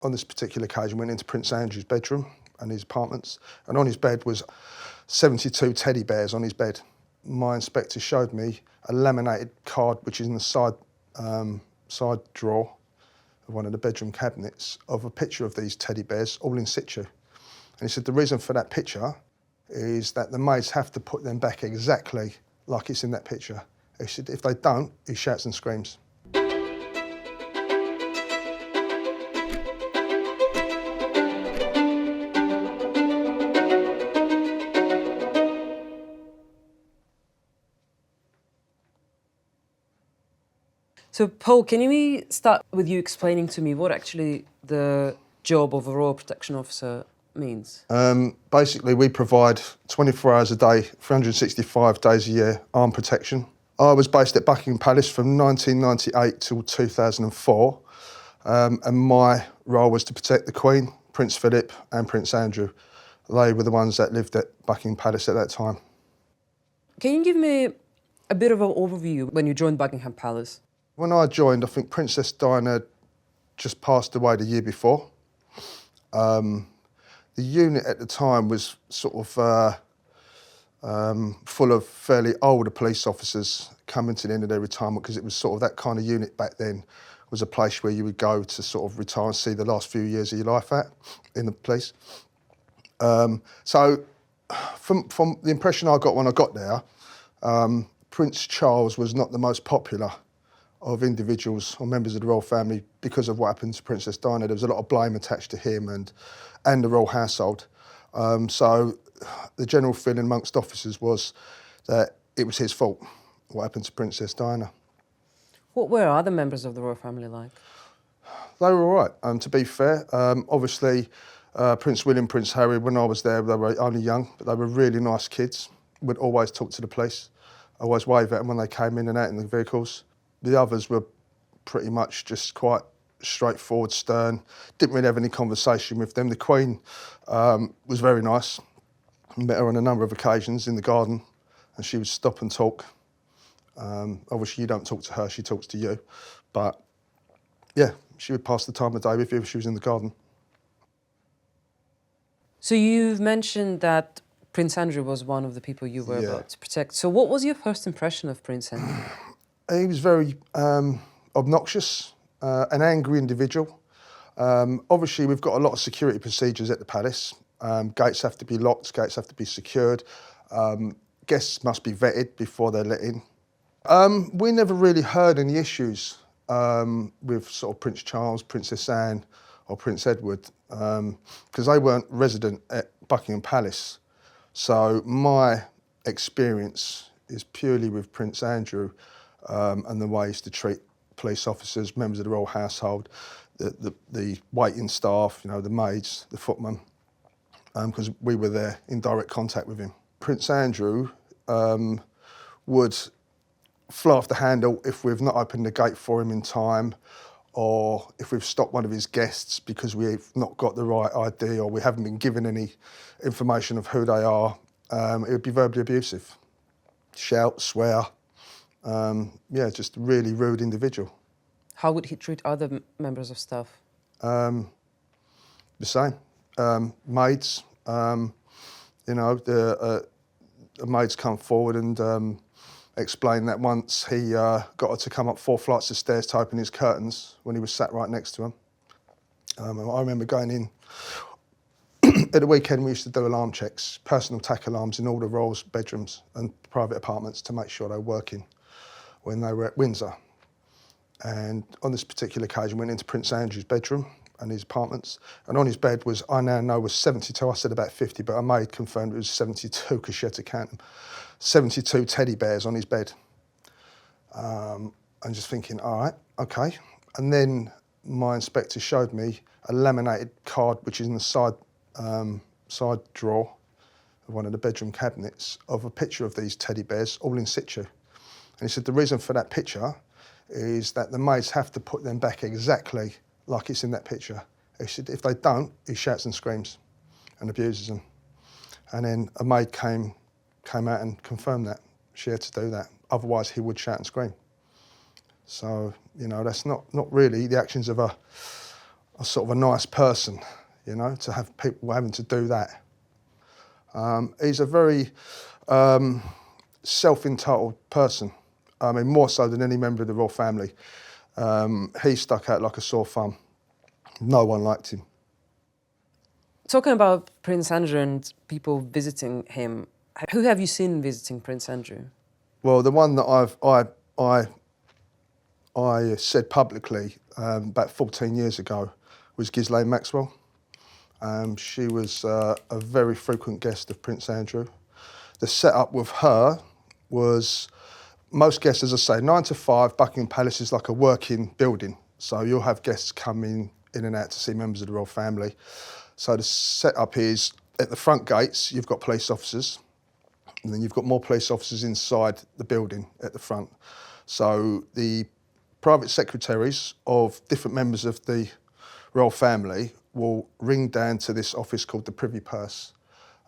On this particular occasion, went into Prince Andrew's bedroom and his apartments, and on his bed was 72 teddy bears on his bed. My inspector showed me a laminated card, which is in the side drawer of one of the bedroom cabinets, of a picture of these teddy bears, all in situ. And he said the reason for that picture is that the maids have to put them back exactly like it's in that picture. He said if they don't, he shouts and screams. So, Paul, can you start with you explaining to me what actually the job of a Royal Protection Officer means? Basically, we provide 24 hours a day, 365 days a year, armed protection. I was based at Buckingham Palace from 1998 till 2004, and my role was to protect the Queen, Prince Philip and Prince Andrew. They were the ones that lived at Buckingham Palace at that time. Can you give me a bit of an overview when you joined Buckingham Palace? When I joined, I think Princess Diana just passed away the year before. The unit at the time was sort of full of fairly older police officers coming to the end of their retirement, because it was sort of that kind of unit back then, was a place where you would go to sort of retire and see the last few years of your life at in the police. So from the impression I got when I got there, Prince Charles was not the most popular of individuals or members of the royal family because of what happened to Princess Diana. There was a lot of blame attached to him and the royal household. So the general feeling amongst officers was that it was his fault, what happened to Princess Diana. What were other members of the royal family like? They were all right, to be fair. Obviously, Prince William, Prince Harry, when I was there, they were only young, but they were really nice kids, would always talk to the police, always wave at them when they came in and out in the vehicles. The others were pretty much just quite straightforward, stern, didn't really have any conversation with them. The Queen was very nice. I met her on a number of occasions in the garden, and she would stop and talk. Obviously, you don't talk to her, she talks to you. But yeah, she would pass the time of day with you if she was in the garden. So you've mentioned that Prince Andrew was one of the people you were about to protect. So what was your first impression of Prince Andrew? He was very obnoxious, an angry individual. Obviously, we've got a lot of security procedures at the palace. Gates have to be locked, gates have to be secured. Guests must be vetted before they're let in. We never really heard any issues with sort of Prince Charles, Princess Anne or Prince Edward, because they weren't resident at Buckingham Palace. So my experience is purely with Prince Andrew and the ways to treat police officers, members of the royal household, the waiting staff, you know, the maids, the footmen, because we were there in direct contact with him. Prince Andrew would fly off the handle if we've not opened the gate for him in time, or if we've stopped one of his guests because we've not got the right ID or we haven't been given any information of who they are. It would be verbally abusive. Shout, swear, just a really rude individual. How would he treat other members of staff? The same. Maids, the maids come forward and explained that once he got her to come up 4 flights of stairs to open his curtains when he was sat right next to him. I remember going in at the weekend. We used to do alarm checks, personal attack alarms in all the royals' bedrooms and private apartments to make sure they were working when they were at Windsor. And on this particular occasion, went into Prince Andrew's bedroom and his apartments, and on his bed was, I now know was 72, I said about 50, but a maid confirmed it was 72 because she had to count them. 72 teddy bears on his bed. And just thinking, all right, okay. And then my inspector showed me a laminated card, which is in the side drawer of one of the bedroom cabinets, of a picture of these teddy bears, all in situ. And he said the reason for that picture is that the maids have to put them back exactly like it's in that picture. He said if they don't, he shouts and screams and abuses them. And then a maid came out and confirmed that she had to do that. Otherwise, he would shout and scream. So, you know, that's not really the actions of a sort of a nice person, you know, to have people having to do that. He's a very self-entitled person. I mean, more so than any member of the royal family. He stuck out like a sore thumb. No one liked him. Talking about Prince Andrew and people visiting him, who have you seen visiting Prince Andrew? Well, the one that I said publicly about 14 years ago was Ghislaine Maxwell. She was a very frequent guest of Prince Andrew. The setup with her was, most guests, as I say, 9 to 5, Buckingham Palace is like a working building. So you'll have guests coming in and out to see members of the royal family. So the setup is, at the front gates, you've got police officers, and then you've got more police officers inside the building at the front. So the private secretaries of different members of the royal family will ring down to this office called the Privy Purse,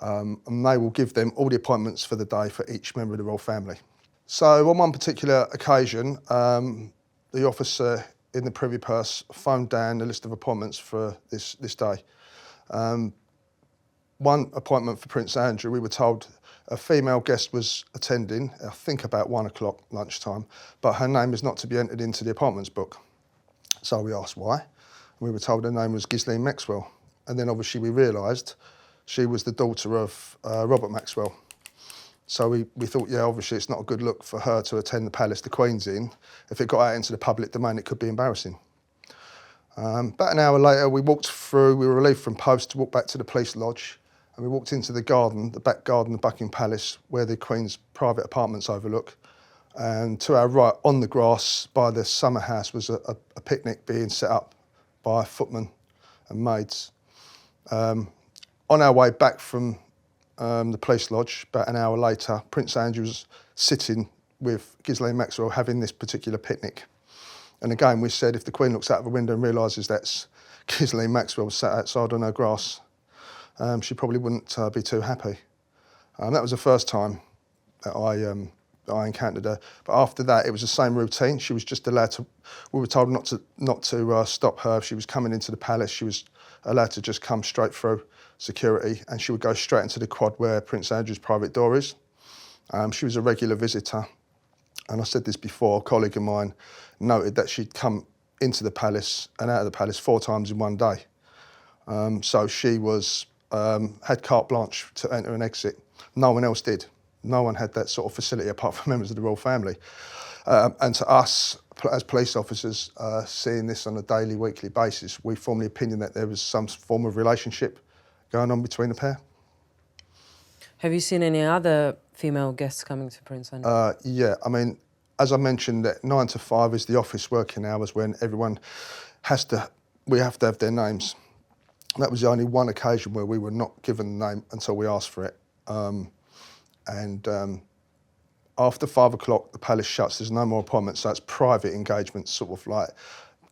and they will give them all the appointments for the day for each member of the royal family. So on one particular occasion, the officer in the Privy Purse phoned down a list of appointments for this day. One appointment for Prince Andrew, we were told a female guest was attending, I think about 1 o'clock lunchtime, but her name is not to be entered into the appointments book. So we asked why. We were told her name was Ghislaine Maxwell. And then obviously we realised she was the daughter of Robert Maxwell. So we thought, yeah, obviously it's not a good look for her to attend the palace the Queen's in. If it got out into the public domain, it could be embarrassing. About an hour later, we walked through, we were relieved from post to walk back to the police lodge, and we walked into the garden, the back garden of Buckingham Palace, where the Queen's private apartments overlook. And to our right, on the grass by the summer house, was a picnic being set up by footmen and maids. On our way back from the police lodge, about an hour later, Prince Andrew was sitting with Ghislaine Maxwell having this particular picnic. And again, we said if the Queen looks out of the window and realises that's Ghislaine Maxwell sat outside on her grass, she probably wouldn't be too happy. That was the first time that I encountered her. But after that, it was the same routine. She was just allowed to. We were told not to stop her. If she was coming into the palace, she was allowed to just come straight through security, and she would go straight into the quad where Prince Andrew's private door is. She was a regular visitor, and I said this before. A colleague of mine noted that she'd come into the palace and out of the palace 4 times in one day. So she was had carte blanche to enter and exit. No one else did. No one had that sort of facility apart from members of the royal family. And to us, as police officers, seeing this on a daily, weekly basis, we formed the opinion that there was some form of relationship going on between the pair. Have you seen any other female guests coming to Prince Andrew? Yeah, I mean, as I mentioned, that 9 to 5 is the office working hours when everyone we have to have their names. That was the only one occasion where we were not given the name until we asked for it. After 5 o'clock, the palace shuts. There's no more appointments, so it's private engagements, sort of like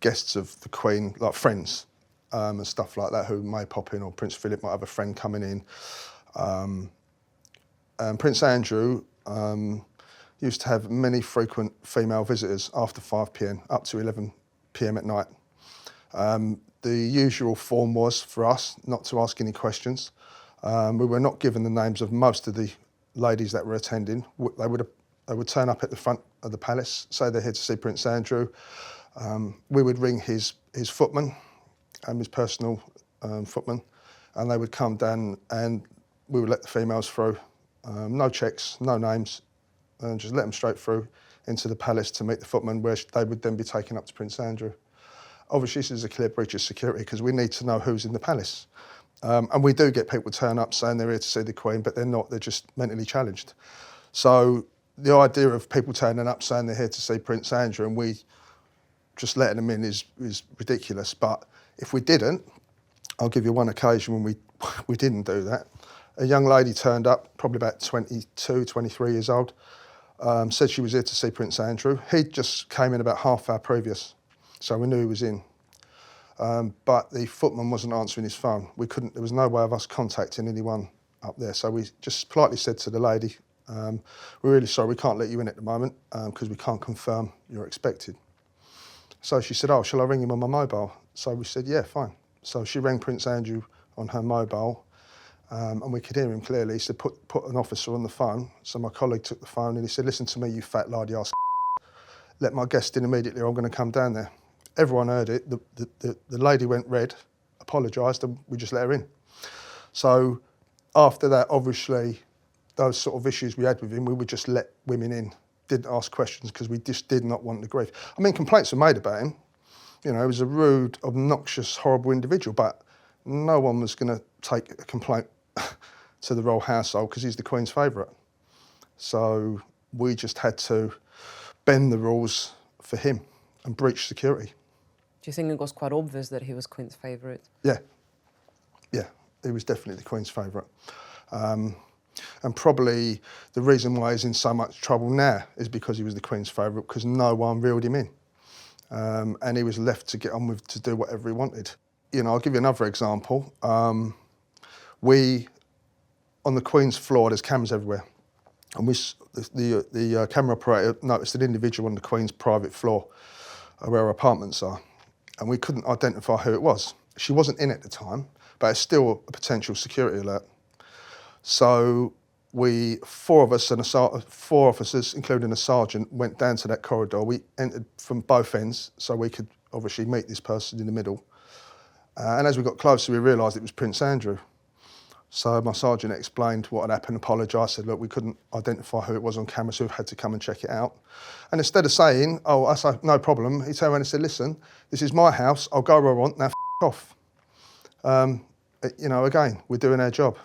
guests of the Queen, like friends and stuff like that, who may pop in, or Prince Philip might have a friend coming in. And Prince Andrew used to have many frequent female visitors after 5 p.m, up to 11 p.m. at night. The usual form was for us not to ask any questions. We were not given the names of most of the ladies that were attending. They would turn up at the front of the palace, say they're here to see Prince Andrew. We would ring his footman, his personal footman, and they would come down and we would let the females through. No checks, no names, and just let them straight through into the palace to meet the footman, where they would then be taken up to Prince Andrew. Obviously, this is a clear breach of security because we need to know who's in the palace. And we do get people turn up saying they're here to see the Queen, but they're not, they're just mentally challenged. So the idea of people turning up saying they're here to see Prince Andrew and we just letting them in is ridiculous. But if we didn't, I'll give you one occasion when we didn't do that. A young lady turned up, probably about 22, 23 years old, said she was here to see Prince Andrew. He just came in about half hour previous, so we knew he was in. But the footman wasn't answering his phone. There was no way of us contacting anyone up there. So we just politely said to the lady, we're really sorry, we can't let you in at the moment because we can't confirm you're expected. So she said, oh, shall I ring him on my mobile? So we said, yeah, fine. So she rang Prince Andrew on her mobile, and we could hear him clearly. He said, put an officer on the phone. So my colleague took the phone and he said, listen to me, you fat lardy ass. Let my guest in immediately or I'm going to come down there. Everyone heard it. The lady went red, apologised, and we just let her in. So after that, obviously, those sort of issues we had with him, we would just let women in, didn't ask questions because we just did not want the grief. I mean, complaints were made about him. You know, he was a rude, obnoxious, horrible individual, but no one was going to take a complaint to the royal household because he's the Queen's favourite. So we just had to bend the rules for him and breach security. Do you think it was quite obvious that he was Queen's favourite? Yeah, he was definitely the Queen's favourite. And probably the reason why he's in so much trouble now is because he was the Queen's favourite, because no one reeled him in. And he was left to get on with, to do whatever he wanted. You know, I'll give you another example. On the Queen's floor, there's cameras everywhere. And the camera operator noticed an individual on the Queen's private floor where her apartments are. And we couldn't identify who it was. She wasn't in at the time, but it's still a potential security alert. So four officers, including a sergeant, went down to that corridor. We entered from both ends so we could obviously meet this person in the middle. And as we got closer, we realised it was Prince Andrew. So my sergeant explained what had happened, apologised, said, look, we couldn't identify who it was on camera, so we've had to come and check it out. And instead of saying, oh, I say, no problem, he turned around and said, listen, this is my house, I'll go where I want, now off. You know, again, we're doing our job.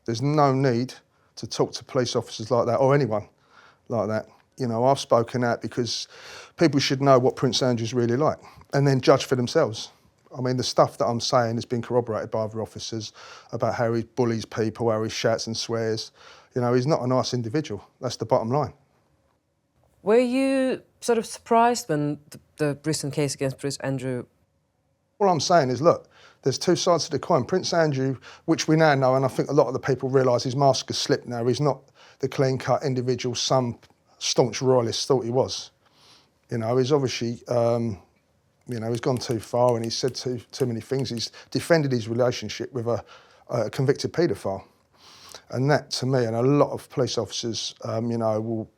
There's no need to talk to police officers like that or anyone like that. You know, I've spoken out because people should know what Prince Andrew's really like and then judge for themselves. I mean, the stuff that I'm saying has been corroborated by other officers about how he bullies people, how he shouts and swears. You know, he's not a nice individual. That's the bottom line. Were you sort of surprised when the recent case against Prince Andrew? All I'm saying is, look, there's two sides to the coin. Prince Andrew, which we now know, and I think a lot of the people realise his mask has slipped now. He's not the clean-cut individual some staunch royalists thought he was. You know, he's obviously, you know, he's gone too far and he's said too many things. He's defended his relationship with a convicted paedophile. And that, to me, and a lot of police officers, you know,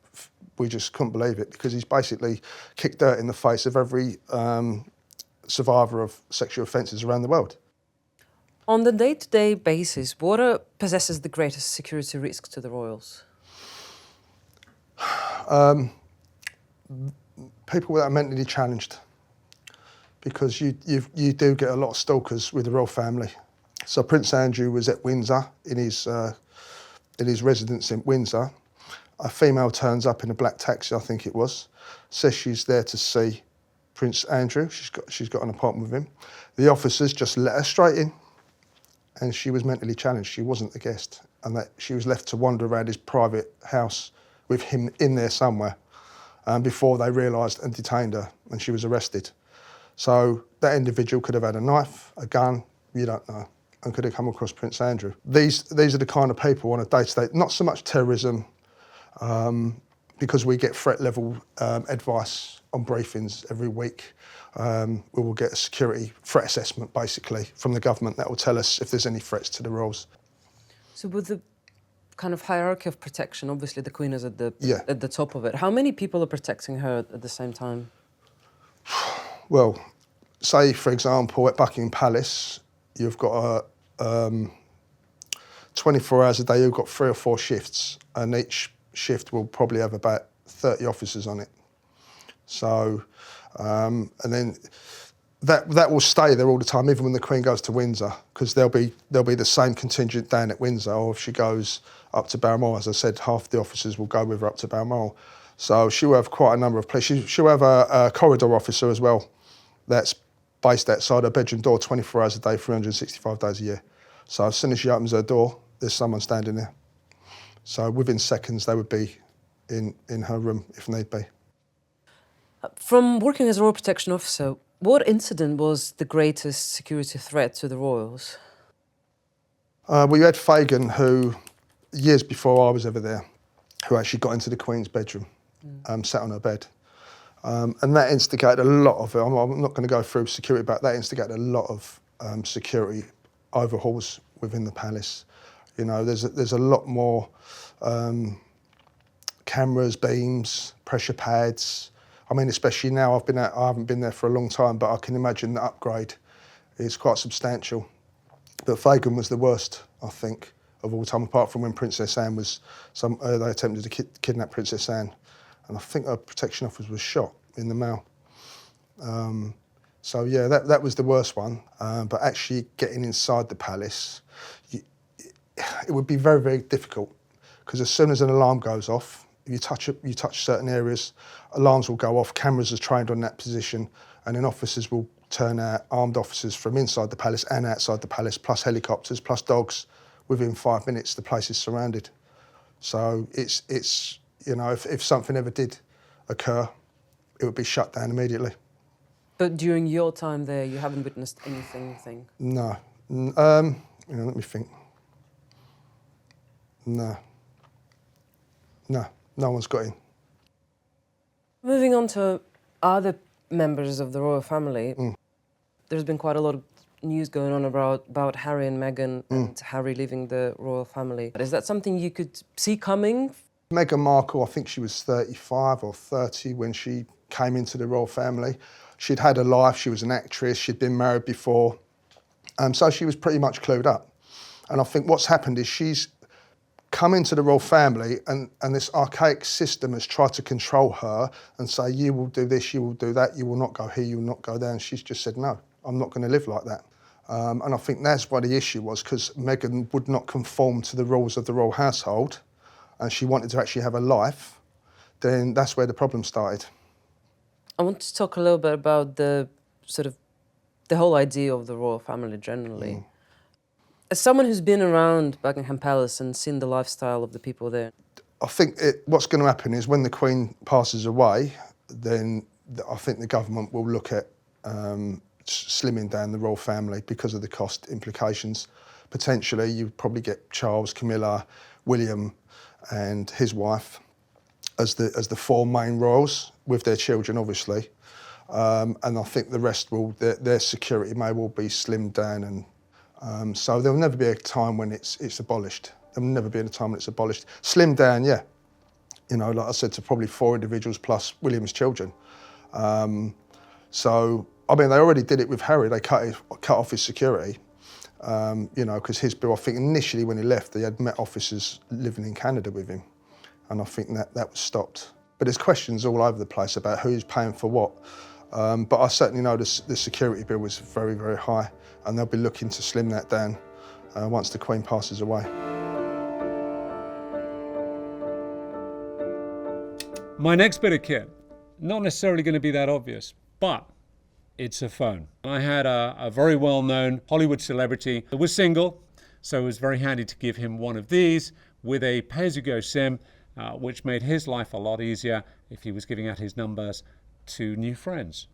we just couldn't believe it because he's basically kicked dirt in the face of every survivor of sexual offences around the world. On the day-to-day basis, what possesses the greatest security risks to the royals? People that are mentally challenged, because you do get a lot of stalkers with the royal family. So Prince Andrew was at Windsor in his residence in Windsor. A female turns up in a black taxi, I think it was, says she's there to see Prince Andrew. She's got an appointment with him. The officers just let her straight in, and she was mentally challenged. She wasn't a guest, and that she was left to wander around his private house with him in there somewhere before they realised and detained her, and she was arrested. So that individual could have had a knife, a gun, you don't know, and could have come across Prince Andrew. These are the kind of people on a day-to-day, not so much terrorism, because we get threat level advice on briefings every week. We will get a security threat assessment, basically, from the government that will tell us if there's any threats to the royals. So with the kind of hierarchy of protection, obviously the Queen is at the top of it. How many people are protecting her at the same time? Well, say, for example, at Buckingham Palace, you've got 24 hours a day, you've got 3 or 4 shifts, and each shift will probably have about 30 officers on it. So, and then that will stay there all the time, even when the Queen goes to Windsor, because there'll be the same contingent down at Windsor, or if she goes up to Balmoral, as I said, half the officers will go with her up to Balmoral. So she'll have quite a number of places. She'll have a corridor officer as well that's based outside her bedroom door 24 hours a day, 365 days a year. So as soon as she opens her door, there's someone standing there. So within seconds, they would be in her room if need be. From working as a Royal Protection Officer, what incident was the greatest security threat to the royals? We had Fagin, who, years before I was ever there, who actually got into the Queen's bedroom, sat on her bed. And that instigated a lot of it. I'm not going to go through security, but that instigated a lot of security overhauls within the palace. You know, there's a lot more cameras, beams, pressure pads. I mean, especially now I haven't been there for a long time, but I can imagine the upgrade is quite substantial. But Fagan was the worst, I think, of all time, apart from when Princess Anne was, they attempted to kidnap Princess Anne. And I think her protection officer was shot in the Mall. So yeah, that was the worst one. But actually getting inside the palace, it would be very, very difficult, because as soon as an alarm goes off, you touch certain areas, alarms will go off, cameras are trained on that position, and then officers will turn out, armed officers from inside the palace and outside the palace, plus helicopters, plus dogs. Within 5 minutes, the place is surrounded. So it's you know, if something ever did occur, it would be shut down immediately. But during your time there, you haven't witnessed anything, you think? No. You know, let me think. No. No one's got in. Moving on to other members of the royal family, there's been quite a lot of news going on about Harry and Meghan and Harry leaving the royal family. Is that something you could see coming? Meghan Markle, I think she was 35 or 30 when she came into the royal family. She'd had a life, she was an actress, she'd been married before, so she was pretty much clued up. And I think what's happened is she's come into the royal family and this archaic system has tried to control her and say, you will do this, you will do that, you will not go here, you will not go there. And she's just said, no, I'm not going to live like that. And I think that's why the issue was, because Meghan would not conform to the rules of the royal household and she wanted to actually have a life, then that's where the problem started. I want to talk a little bit about the whole idea of the royal family generally. As someone who's been around Buckingham Palace and seen the lifestyle of the people there, I think what's going to happen is when the Queen passes away, then I think the government will look at slimming down the royal family because of the cost implications. Potentially, you'd probably get Charles, Camilla, William and his wife as the four main royals, with their children, obviously. And I think the rest their security may well be slimmed down, and so there'll never be a time when it's abolished. There'll never be a time when it's abolished. Slimmed down, yeah. You know, like I said, to probably 4 individuals plus William's children. So, I mean, they already did it with Harry. They cut off his security, you know, because his bill, I think initially when he left, he had Met officers living in Canada with him. And I think that was stopped. But there's questions all over the place about who's paying for what. But I certainly know the security bill was very, very high, and they'll be looking to slim that down once the Queen passes away. My next bit of kit, not necessarily going to be that obvious, but it's a phone. I had a very well-known Hollywood celebrity that was single, so it was very handy to give him one of these with a pay-as-you-go SIM, which made his life a lot easier if he was giving out his numbers to new friends.